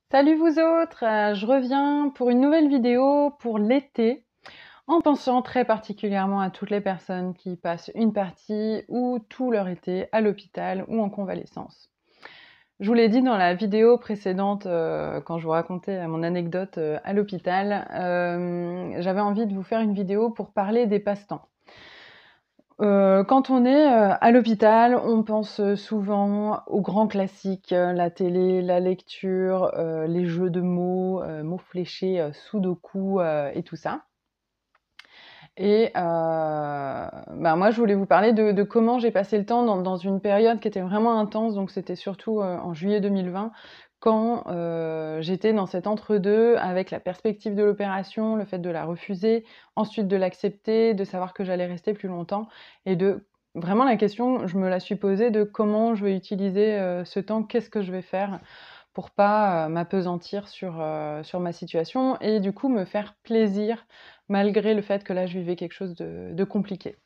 Salut vous autres, je reviens pour une nouvelle vidéo pour l'été, en pensant très particulièrement à toutes les personnes qui passent une partie ou tout leur été à l'hôpital ou en convalescence. Je vous l'ai dit dans la vidéo précédente, quand je vous racontais mon anecdote à l'hôpital, j'avais envie de vous faire une vidéo pour parler des passe-temps. Quand on est à l'hôpital, on pense souvent aux grands classiques, la télé, la lecture, les jeux de mots fléchés, sudoku et tout ça. Et moi, je voulais vous parler de comment j'ai passé le temps dans une période qui était vraiment intense. Donc, c'était surtout en juillet 2020, quand j'étais dans cet entre-deux avec la perspective de l'opération, le fait de la refuser, ensuite de l'accepter, de savoir que j'allais rester plus longtemps. Et vraiment la question, je me la suis posée de comment je vais utiliser ce temps, qu'est-ce que je vais faire pour pas m'appesantir sur ma situation et du coup me faire plaisir malgré le fait que là je vivais quelque chose de compliqué,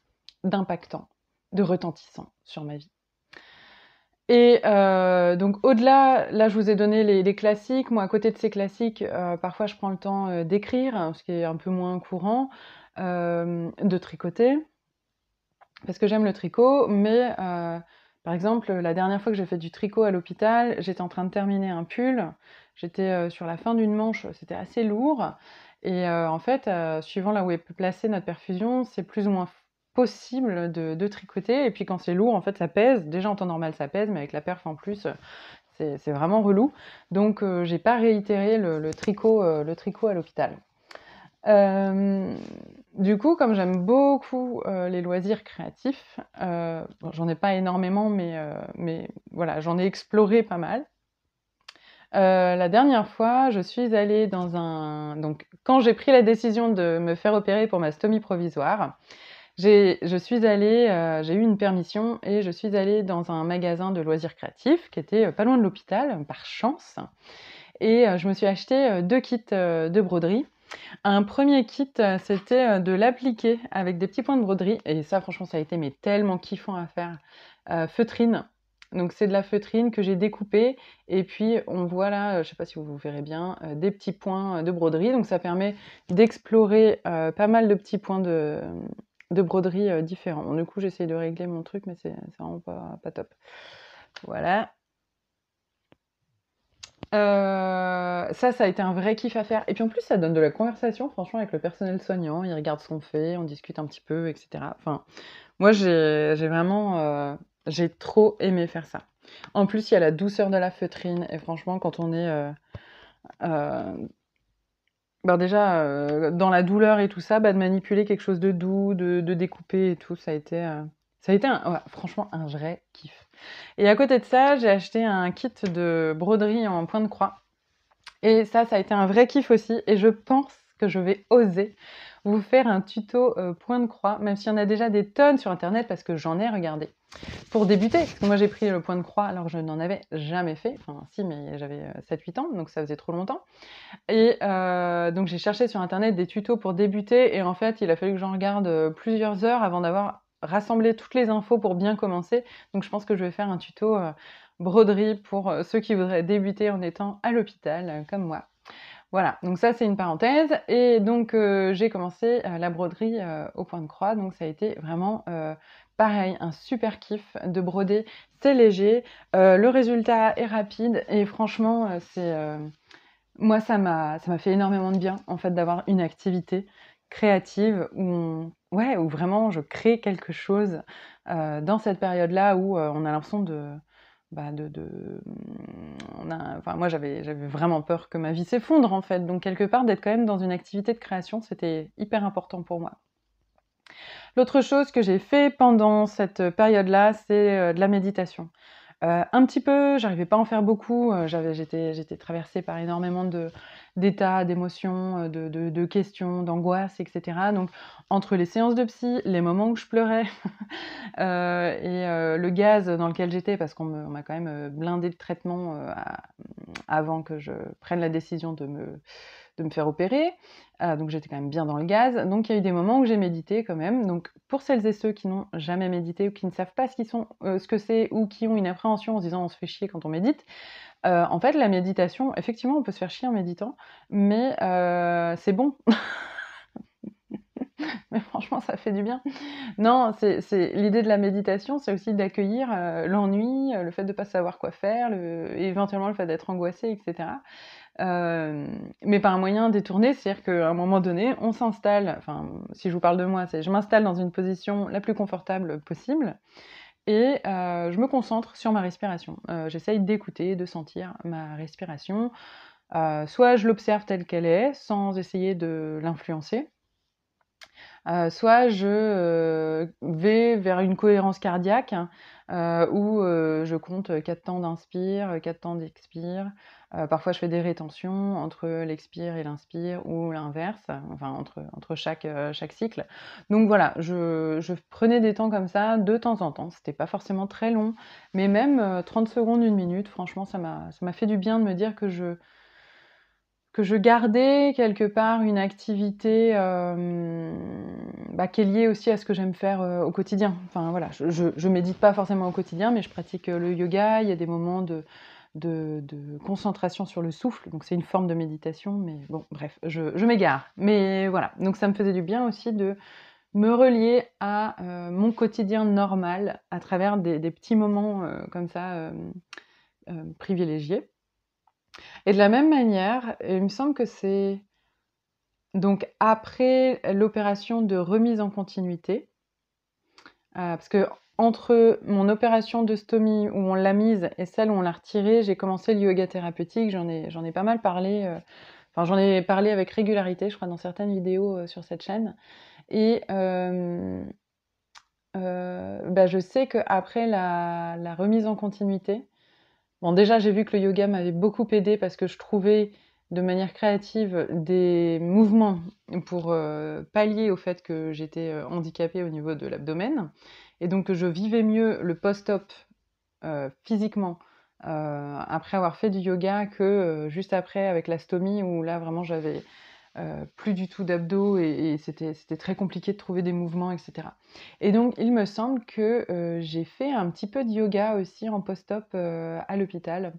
d'impactant, de retentissant sur ma vie. Et donc au-delà, là je vous ai donné les classiques. Moi à côté de ces classiques, parfois je prends le temps d'écrire, ce qui est un peu moins courant, de tricoter, parce que j'aime le tricot, mais par exemple, la dernière fois que j'ai fait du tricot à l'hôpital, j'étais en train de terminer un pull, j'étais sur la fin d'une manche, c'était assez lourd, et en fait, suivant là où est placée notre perfusion, c'est plus ou moins possible de tricoter, et puis quand c'est lourd, en fait, ça pèse. Déjà en temps normal, ça pèse, mais avec la perf en plus, c'est vraiment relou. Donc j'ai pas réitéré le tricot à l'hôpital. Euh, du coup, comme j'aime beaucoup les loisirs créatifs, bon, j'en ai pas énormément, mais voilà, j'en ai exploré pas mal. La dernière fois, je suis allée dans un... Donc, quand j'ai pris la décision de me faire opérer pour ma stomie provisoire, je suis allée, j'ai eu une permission et je suis allée dans un magasin de loisirs créatifs qui était pas loin de l'hôpital, par chance. Et je me suis acheté 2 kits de broderie. Un premier kit, c'était de l'appliquer avec des petits points de broderie. Et ça, franchement, ça a été mais tellement kiffant à faire. Feutrine. Donc, c'est de la feutrine que j'ai découpée. Et puis, on voit là, je ne sais pas si vous verrez bien, des petits points de broderie. Donc, ça permet d'explorer pas mal de petits points de broderie différents. Bon, du coup, j'essaie de régler mon truc, mais c'est vraiment pas top. Voilà. Ça a été un vrai kiff à faire. Et puis en plus, ça donne de la conversation, franchement, avec le personnel soignant. Ils regardent ce qu'on fait, on discute un petit peu, etc. Enfin, moi, j'ai vraiment, j'ai trop aimé faire ça. En plus, il y a la douceur de la feutrine. Et franchement, quand on est, euh, déjà, dans la douleur et tout ça, de manipuler quelque chose de doux, de découper et tout, ça a été ouais, franchement un vrai kiff. Et à côté de ça, j'ai acheté un kit de broderie en point de croix. Et ça a été un vrai kiff aussi. Et je pense que je vais oser vous faire un tuto point de croix, même s'il y en a déjà des tonnes sur Internet, parce que j'en ai regardé. Pour débuter, parce que moi j'ai pris le point de croix alors que je n'en avais jamais fait. Enfin, si, mais j'avais 7-8 ans, donc ça faisait trop longtemps. Et donc j'ai cherché sur Internet des tutos pour débuter. Et en fait, il a fallu que j'en regarde plusieurs heures avant d'avoir rassemblé toutes les infos pour bien commencer. Donc je pense que je vais faire un tuto broderie pour ceux qui voudraient débuter en étant à l'hôpital, comme moi. Voilà, donc ça c'est une parenthèse. Et donc j'ai commencé la broderie au point de croix, donc ça a été vraiment pareil, un super kiff de broder. C'est léger, le résultat est rapide et franchement moi ça m'a fait énormément de bien en fait d'avoir une activité créative ouais, où vraiment je crée quelque chose dans cette période-là où on a l'impression enfin, moi j'avais vraiment peur que ma vie s'effondre en fait, donc quelque part d'être quand même dans une activité de création, c'était hyper important pour moi. L'autre chose que j'ai fait pendant cette période-là, c'est de la méditation. Un petit peu, j'arrivais pas à en faire beaucoup, j'étais traversée par énormément d'états, d'émotions, de questions, d'angoisses, etc. Donc entre les séances de psy, les moments où je pleurais, le gaz dans lequel j'étais, parce on m'a quand même blindé de traitement avant que je prenne la décision me faire opérer, donc j'étais quand même bien dans le gaz. Donc il y a eu des moments où j'ai médité quand même. Donc pour celles et ceux qui n'ont jamais médité ou qui ne savent pas ce que c'est ou qui ont une appréhension en se disant on se fait chier quand on médite, en fait la méditation, effectivement on peut se faire chier en méditant, mais c'est bon. Mais franchement ça fait du bien. Non, c'est l'idée de la méditation, c'est aussi d'accueillir, l'ennui, le fait de pas savoir quoi faire, éventuellement le fait d'être angoissé et cetera. Mais par un moyen détourné, c'est-à-dire qu'à un moment donné, on s'installe, enfin, si je vous parle de moi, c'est je m'installe dans une position la plus confortable possible et je me concentre sur ma respiration. J'essaye d'écouter, de sentir ma respiration. Soit je l'observe telle qu'elle est, sans essayer de l'influencer, soit je vais vers une cohérence cardiaque, où je compte 4 temps d'inspire, 4 temps d'expire. Parfois je fais des rétentions entre l'expire et l'inspire ou l'inverse, enfin entre chaque cycle. Donc voilà, je prenais des temps comme ça de temps en temps. C'était pas forcément très long, mais même 30 secondes, 1 minute, franchement ça m'a fait du bien de me dire que je gardais quelque part une activité qui est liée aussi à ce que j'aime faire au quotidien. Enfin voilà, je médite pas forcément au quotidien, mais je pratique le yoga. Il y a des moments de concentration sur le souffle, donc c'est une forme de méditation, mais bon, bref, je m'égare. Mais voilà, donc ça me faisait du bien aussi de me relier à mon quotidien normal à travers des petits moments comme ça privilégiés. Et de la même manière, il me semble que c'est donc après l'opération de remise en continuité, parce que entre mon opération de stomie où on l'a mise et celle où on l'a retirée, j'ai commencé le yoga thérapeutique, j'en ai pas mal parlé, enfin j'en ai parlé avec régularité, je crois, dans certaines vidéos sur cette chaîne. Et je sais qu'après la remise en continuité, bon, déjà, j'ai vu que le yoga m'avait beaucoup aidée parce que je trouvais de manière créative des mouvements pour pallier au fait que j'étais handicapée au niveau de l'abdomen et donc que je vivais mieux le post-op physiquement après avoir fait du yoga que juste après avec la stomie où là vraiment j'avais plus du tout d'abdos et c'était très compliqué de trouver des mouvements, etc. Et donc, il me semble que j'ai fait un petit peu de yoga aussi en post-op à l'hôpital.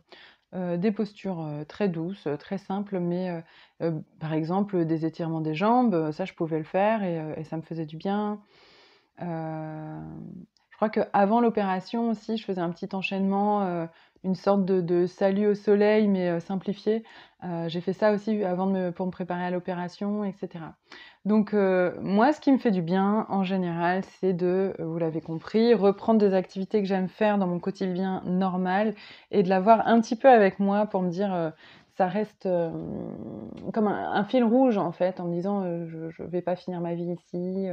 Des postures très douces, très simples, mais par exemple, des étirements des jambes, ça je pouvais le faire et ça me faisait du bien. Je crois qu'avant l'opération aussi, je faisais un petit enchaînement, une sorte de salut au soleil, mais simplifié. J'ai fait ça aussi pour me préparer à l'opération, etc. Donc moi, ce qui me fait du bien, en général, c'est de, vous l'avez compris, reprendre des activités que j'aime faire dans mon quotidien normal et de l'avoir un petit peu avec moi pour me dire, ça reste comme un fil rouge, en fait, en me disant, je vais pas finir ma vie ici,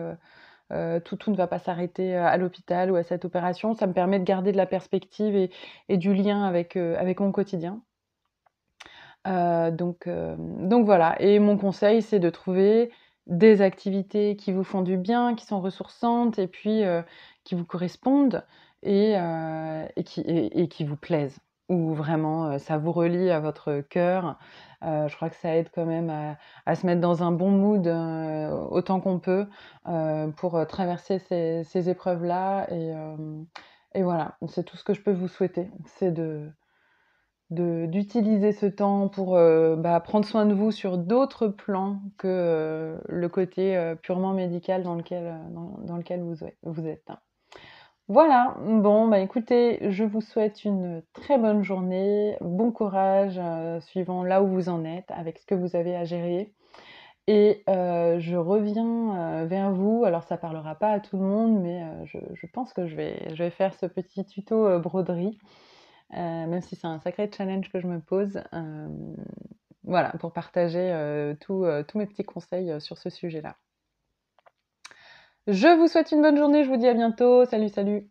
tout ne va pas s'arrêter à l'hôpital ou à cette opération. Ça me permet de garder de la perspective et du lien avec mon quotidien. Donc voilà. Et mon conseil, c'est de trouver des activités qui vous font du bien, qui sont ressourçantes et puis qui vous correspondent et qui vous plaisent. Où vraiment ça vous relie à votre cœur. Je crois que ça aide quand même à se mettre dans un bon mood autant qu'on peut pour traverser ces épreuves-là. Et voilà, c'est tout ce que je peux vous souhaiter. C'est d'utiliser ce temps pour prendre soin de vous sur d'autres plans que le côté purement médical dans lequel vous êtes. Voilà, bon, écoutez, je vous souhaite une très bonne journée, bon courage suivant là où vous en êtes, avec ce que vous avez à gérer. Et je reviens vers vous. Alors, ça parlera pas à tout le monde, mais je pense que je vais faire ce petit tuto broderie, même si c'est un sacré challenge que je me pose. Voilà, pour partager tous mes petits conseils sur ce sujet-là. Je vous souhaite une bonne journée, je vous dis à bientôt. Salut, salut!